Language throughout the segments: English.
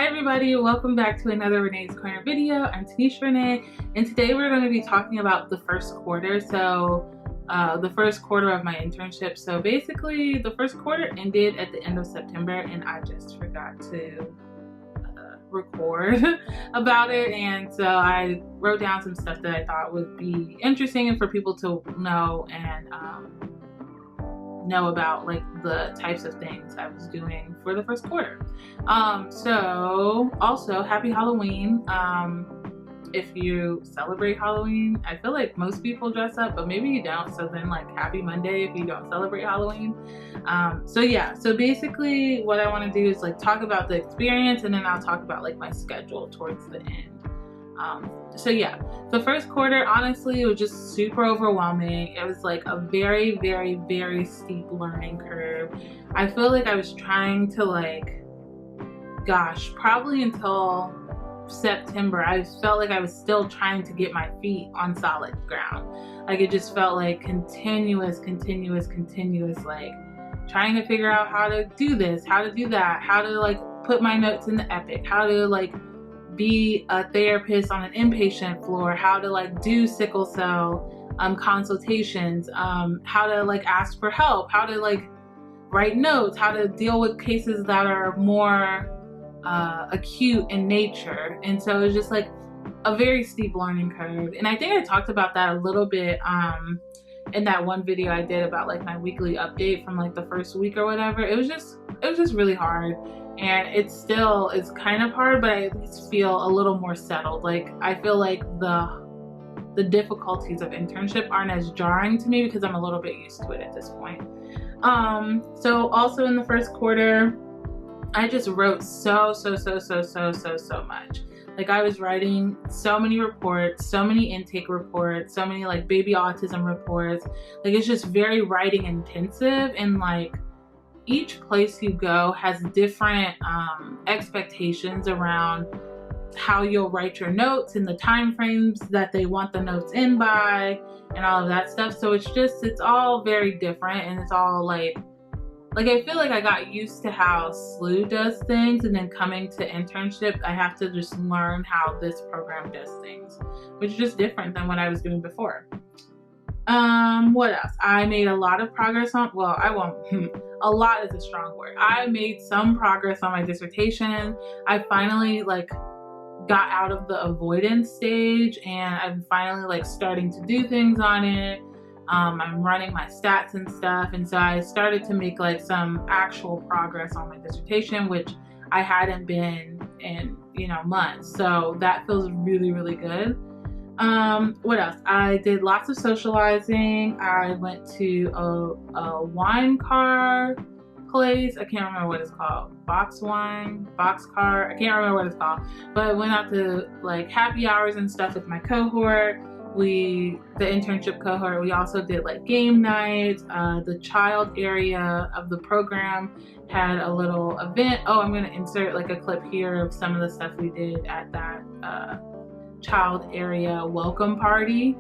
Hi everybody, welcome back to another Renee's Corner video. I'm Tanisha Renae, and today we're going to be talking about the first quarter. So the first quarter of my internship. So basically the first quarter ended at the end of September and I just forgot to record about it, and so I wrote down some stuff that I thought would be interesting and for people to know and know about, like the types of things I was doing for the first quarter. So also happy Halloween. If you celebrate Halloween, I feel like most people dress up, but maybe you don't, so then like happy Monday if you don't celebrate Halloween. So yeah, so basically what I want to do is like talk about the experience, and then I'll talk about like my schedule towards the end. So yeah, the first quarter, honestly, it was just super overwhelming. It was like a very, very, very steep learning curve. I feel like I was trying to like, gosh, probably until September, I felt like I was still trying to get my feet on solid ground. Like it just felt like continuous, like trying to figure out how to do this, how to do that, how to like put my notes in the Epic, how to like be a therapist on an inpatient floor, how to like do sickle cell consultations, how to like ask for help, how to like write notes, how to deal with cases that are more acute in nature. And so it was just like a very steep learning curve. And I think I talked about that a little bit in that one video I did about like my weekly update from like the first week or whatever. It was just really hard, and it still is kind of hard, but I at least feel a little more settled. Like I feel like the difficulties of internship aren't as jarring to me because I'm a little bit used to it at this point. So also in the first quarter, I just wrote so much. Like I was writing so many reports, so many intake reports, so many like baby autism reports. Like it's just very writing intensive, and like each place you go has different expectations around how you'll write your notes and the time frames that they want the notes in by and all of that stuff. So it's all very different, and it's all like I feel like I got used to how SLU does things, and then coming to internship, I have to just learn how this program does things, which is just different than what I was doing before. What else? I made a lot of progress on, well, I won't, a lot is a strong word. I made some progress on my dissertation. I finally like got out of the avoidance stage, and I'm finally like starting to do things on it. I'm running my stats and stuff, and so I started to make like some actual progress on my dissertation, which I hadn't been in, months. So that feels really good. What else? I did lots of socializing. I went to a wine car place. I can't remember what it's called. Box car. I can't remember what it's called. But I went out to like happy hours and stuff with my cohort. The internship cohort, we also did like game nights. The child area of the program had a little event. Oh, I'm going to insert like a clip here of some of the stuff we did at that child area welcome party.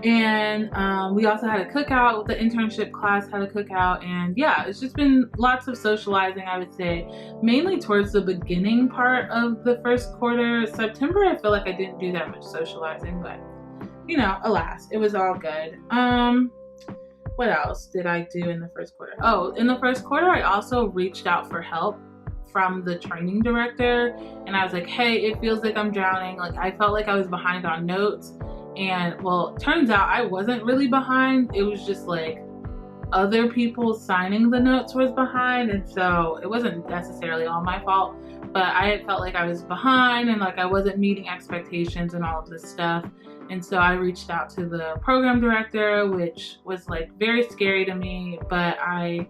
And we also had a cookout. The internship class had a cookout, and yeah, it's just been lots of socializing, I would say, mainly towards the beginning part of the first quarter. September, I feel like I didn't do that much socializing, but alas, it was all good. What else did I do in the first quarter? Oh, in the first quarter, I also reached out for help from the training director, and I was like, hey, it feels like I'm drowning. Like I felt like I was behind on notes. And well, turns out I wasn't really behind. It was just like other people signing the notes was behind, and so it wasn't necessarily all my fault, but I had felt like I was behind and like I wasn't meeting expectations and all of this stuff. And so I reached out to the program director, which was like very scary to me, but I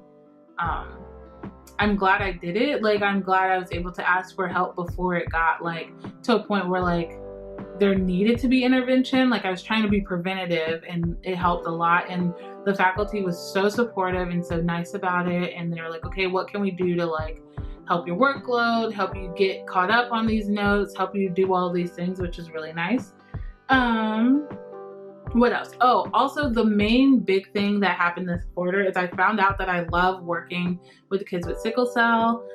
I'm glad I did it. Like, I'm glad I was able to ask for help before it got like to a point where like there needed to be intervention. Like, I was trying to be preventative, and it helped a lot. And the faculty was so supportive and so nice about it. And they were like, okay, what can we do to like help your workload, help you get caught up on these notes, help you do all these things, which is really nice. What else? Oh, also the main big thing that happened this quarter is I found out that I love working with kids with sickle cell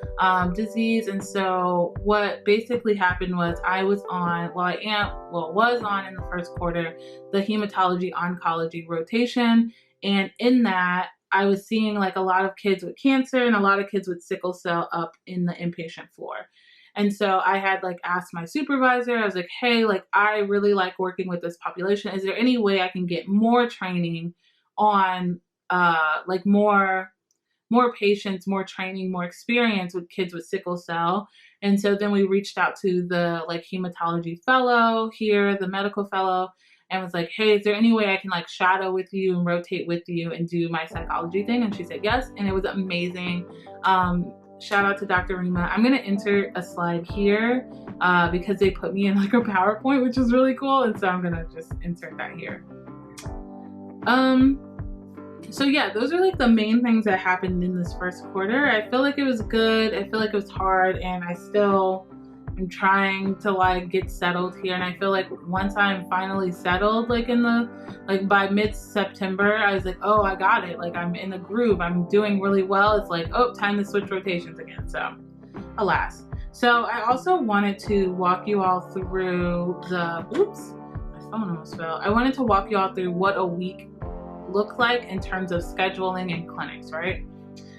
disease. And so what basically happened was I was on, was on in the first quarter, the hematology oncology rotation. And in that, I was seeing like a lot of kids with cancer and a lot of kids with sickle cell up in the inpatient floor. And so I had like asked my supervisor, I was like, hey, like I really like working with this population. Is there any way I can get more training on like more patients, more training, more experience with kids with sickle cell? And so then we reached out to the like hematology fellow here, the medical fellow, and was like, hey, is there any way I can like shadow with you and rotate with you and do my psychology thing? And she said yes, and it was amazing. Shout out to Dr. Renae. I'm gonna insert a slide here because they put me in like a PowerPoint, which is really cool. And so I'm gonna just insert that here. So yeah, those are like the main things that happened in this first quarter. I feel like it was good. I feel like it was hard, and I still am trying to like get settled here. And I feel like once I'm finally settled, like by mid-September, I was like, oh, I got it. Like I'm in the groove. I'm doing really well. It's like, oh, time to switch rotations again. So alas. So I also wanted to walk you all through my phone almost fell. I wanted to walk you all through what a week looked like in terms of scheduling and clinics, right?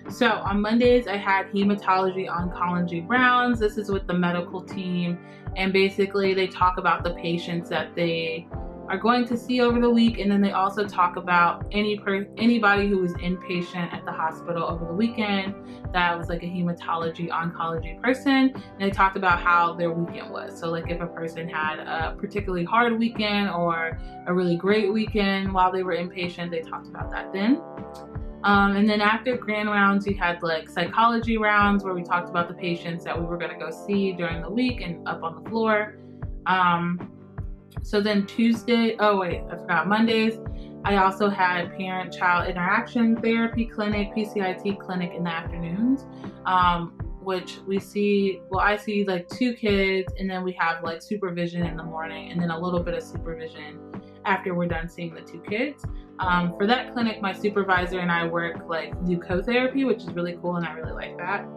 So on Mondays, I had hematology oncology rounds. This is with the medical team. And basically they talk about the patients that they are going to see over the week. And then they also talk about anybody who was inpatient at the hospital over the weekend that was like a hematology oncology person. And they talked about how their weekend was. So like if a person had a particularly hard weekend or a really great weekend while they were inpatient, they talked about that then. And then after grand rounds, we had like psychology rounds where we talked about the patients that we were going to go see during the week and up on the floor. So then Mondays, I also had parent-child interaction therapy clinic, PCIT clinic in the afternoons, which I see like 2 kids, and then we have like supervision in the morning and then a little bit of supervision after we're done seeing the 2 kids. For that clinic, my supervisor and I do co-therapy, which is really cool, and I really like that.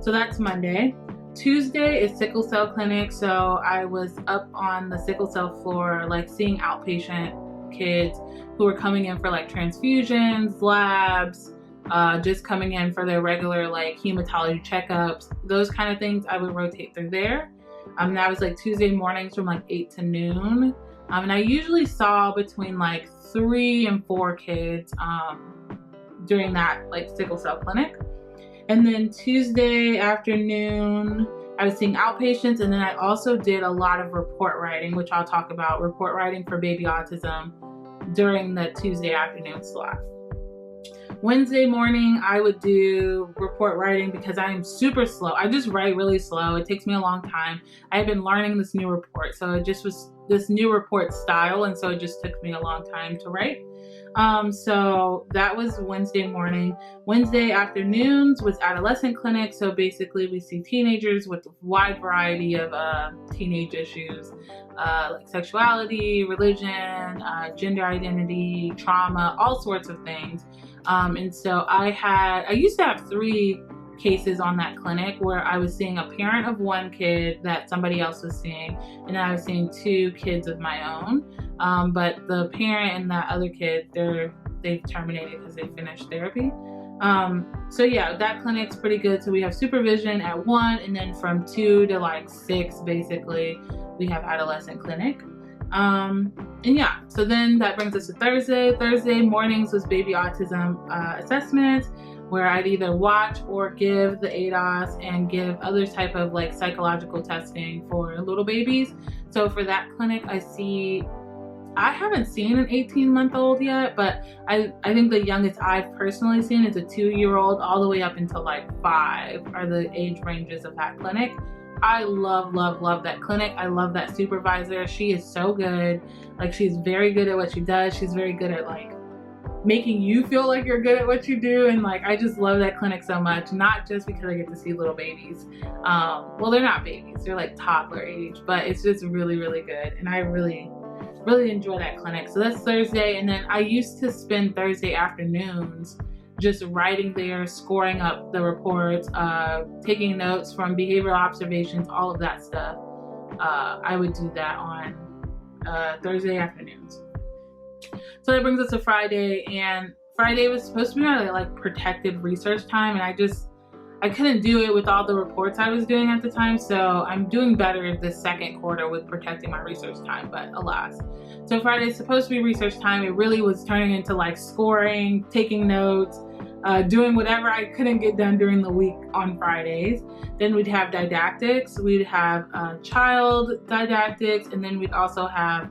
So that's Monday. Tuesday is sickle cell clinic. So I was up on the sickle cell floor, like seeing outpatient kids who were coming in for like transfusions, labs, just coming in for their regular like hematology checkups, those kind of things. I would rotate through there. That was like Tuesday mornings from like 8 to noon. And I usually saw between like 3 and 4 kids during that like sickle cell clinic. And then Tuesday afternoon, I was seeing outpatients, and then I also did a lot of report writing, which I'll talk about, report writing for baby autism during the Tuesday afternoon slot. Wednesday morning, I would do report writing because I am super slow. I just write really slow. It takes me a long time. I have been learning this new report, so it just was this new report style, and so it just took me a long time to write. So that was Wednesday morning. Wednesday afternoons was adolescent clinic. So basically we see teenagers with a wide variety of teenage issues, like sexuality, religion, gender identity, trauma, all sorts of things. And so I used to have 3 cases on that clinic where I was seeing a parent of 1 kid that somebody else was seeing, and then I was seeing 2 kids of my own. But the parent and that other kid, they've terminated because they finished therapy. So yeah, that clinic's pretty good. So we have supervision at 1, and then from 2 to like 6, basically, we have adolescent clinic. And yeah, so then that brings us to Thursday. Thursday mornings was baby autism assessment, where I'd either watch or give the ADOS and give other type of like psychological testing for little babies. So for that clinic, I see I haven't seen an 18-month-old yet, but I think the youngest I've personally seen is a 2-year-old all the way up until like 5 are the age ranges of that clinic. I love that clinic. I love that supervisor. She is so good. Like, she's very good at what she does. She's very good at like making you feel like you're good at what you do. And like, I just love that clinic so much, not just because I get to see little babies. Well, they're not babies, they're like toddler age, but it's just really good. And I really enjoy that clinic. So that's Thursday. And then I used to spend Thursday afternoons just writing there, scoring up the reports, taking notes from behavioral observations, all of that stuff. I would do that on Thursday afternoons. So that brings us to Friday, and Friday was supposed to be my like protected research time, and I couldn't do it with all the reports I was doing at the time. So I'm doing better this second quarter with protecting my research time, but alas. So Friday is supposed to be research time. It really was turning into like scoring, taking notes, doing whatever I couldn't get done during the week on Fridays. Then we'd have didactics, we'd have child didactics, and then we'd also have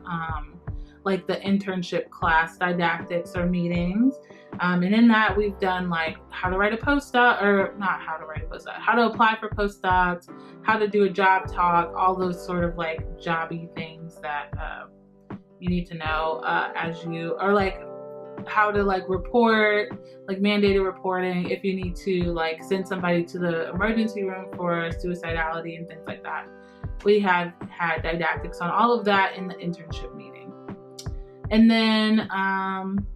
like the internship class didactics or meetings. And in that we've done like how to write a postdoc, or not how to write a postdoc, how to apply for postdocs, how to do a job talk, all those sort of like jobby things that you need to know as you, or like how to like report, like mandated reporting if you need to like send somebody to the emergency room for suicidality and things like that. We have had didactics on all of that in the internship meeting. And then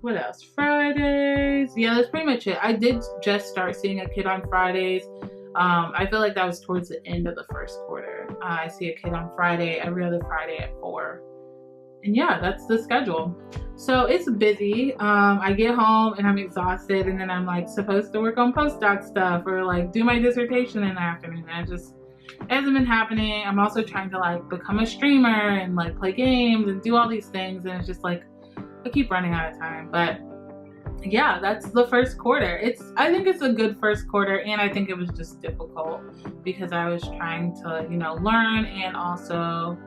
what else? Fridays. Yeah, that's pretty much it. I did just start seeing a kid on Fridays. I feel like that was towards the end of the first quarter. I see a kid on Friday, every other Friday at 4. And yeah, that's the schedule. So it's busy. I get home and I'm exhausted, and then I'm like supposed to work on postdoc stuff or like do my dissertation in the afternoon. And it hasn't been happening. I'm also trying to like become a streamer and like play games and do all these things, and it's just like I keep running out of time. But yeah, that's the first quarter. I think it's a good first quarter, and I think it was just difficult because I was trying to, you know, learn and also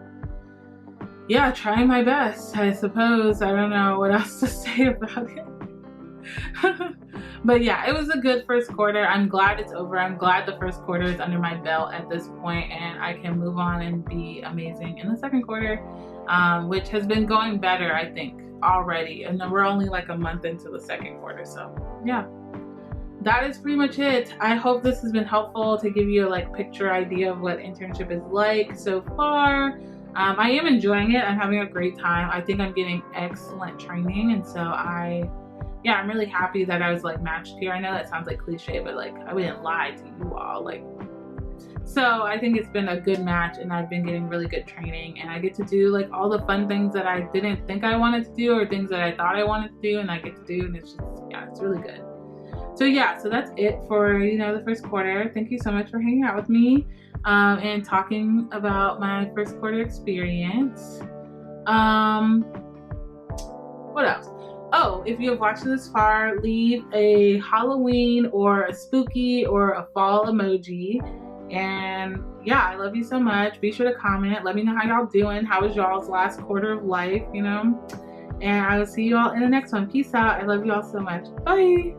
trying my best, I suppose. I don't know what else to say about it. But yeah, it was a good first quarter. I'm glad it's over. I'm glad the first quarter is under my belt at this point, and I can move on and be amazing in the second quarter, which has been going better, I think, already. And then we're only like a month into the second quarter. So yeah, that is pretty much it. I hope this has been helpful to give you a like picture idea of what internship is like so far. I am enjoying it. I'm having a great time. I think I'm getting excellent training, and so I'm really happy that I was like matched here. I know that sounds like cliche, but like I wouldn't lie to you all. Like, so I think it's been a good match, and I've been getting really good training, and I get to do like all the fun things that I didn't think I wanted to do, or things that I thought I wanted to do, and I get to do, and it's just, it's really good. So yeah, so that's it for, you know, the first quarter. Thank you so much for hanging out with me and talking about my first quarter experience. What else? Oh, if you have watched this far, leave a Halloween or a spooky or a fall emoji. And yeah, I love you so much. Be sure to comment. Let me know how y'all doing. How was y'all's last quarter of life, you know? And I will see you all in the next one. Peace out. I love you all so much. Bye.